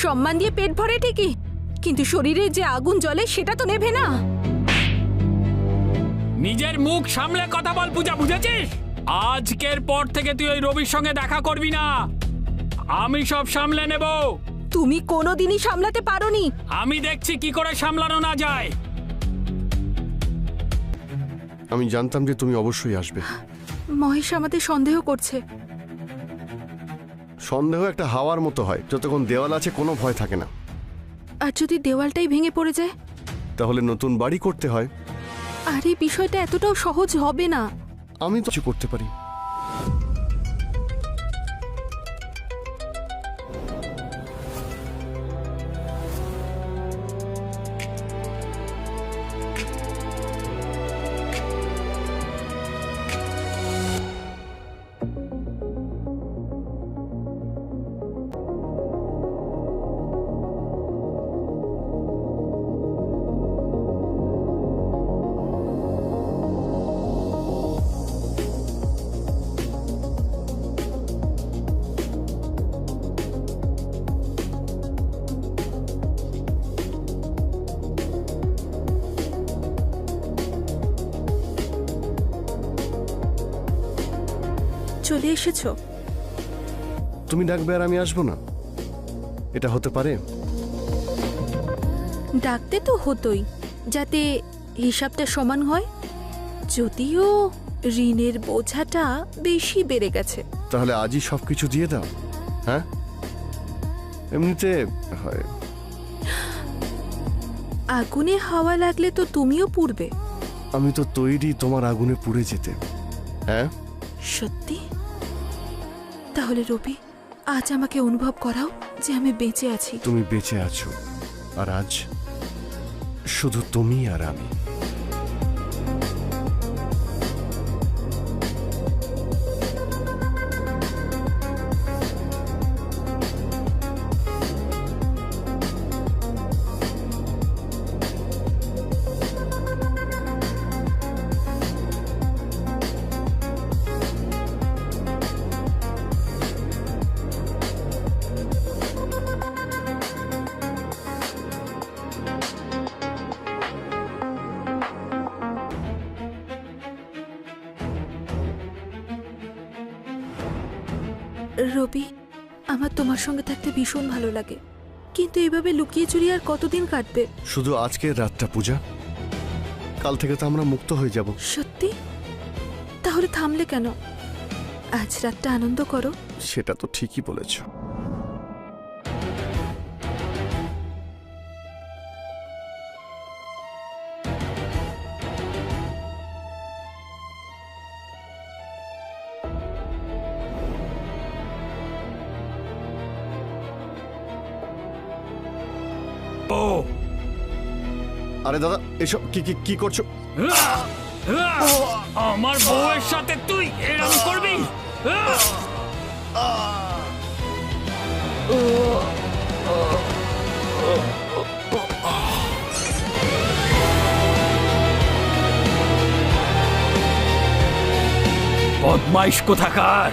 সম্মান দিয়ে পেট ভরে ঠিকই, কিন্তু শরীরে যে আগুন জ্বলে সেটা তো নেভে না। নিজের মুখ সামলে কথা বল পূজা, বুঝেছিস? আজকের পর থেকে তুই ওই রবির সঙ্গে দেখা করবি না, আমি সব সামলে নেব। তুমি কোনোদিনই সামলাতে পারোনি। আমি দেখছি কি করে সামলানো না যায়। আমি জানতাম যে তুমি অবশ্যই আসবে। মহেশ আমাদের সন্দেহ করছে। সন্দেহ একটা হাওয়ার মতো হয়, যতক্ষণ দেওয়াল আছে কোনো ভয় থাকে না। আর যদি দেওয়ালটাই ভেঙে পড়ে যায়? তাহলে নতুন বাড়ি করতে হয়। আর এই বিষয়টা এতটাও সহজ হবে না। আমি তো কিছু করতে পারি। চলে এসেছো? তুমি ডাকবে আর আমি আসবো না, এটা হতে পারে? ডাকতে তো হতোই, যাতে হিসাবটা সমান হয়। যদিও ঋণের বোঝাটা বেশি বেড়ে গেছে। তাহলে আজই সবকিছু দিয়ে দাও। হ্যাঁ, এমনিতে হয়। আগুনে হাওয়া লাগলে তো তুমিও পুড়বে। আমি তো তৈরি তোমার আগুনে পুড়ে যেতে। হ্যাঁ, সত্যি? তাহলে রবি, আজ আমাকে অনুভব করাও যে আমি বেঁচে আছি। তুমি বেঁচে আছো, আর আজ শুধু তুমি আর আমি। রবি, আমার তোমার সঙ্গে থাকতে ভীষণ ভালো লাগে, কিন্তু এভাবে লুকিয়ে চুরি আর কতদিন কাটবে? শুধু আজকের রাতটা পূজা, কাল থেকে তো আমরা মুক্ত হয়ে যাব। সত্যি? তাহলে থামলে কেন? আজ রাতটা আনন্দ করো। সেটা তো ঠিকই বলেছ। ও আরে দাদা, এসব কি কি কি করছো? আমার বউয়ের সাথে তুই এরকম করবি? বদমাইশ কোথাকার!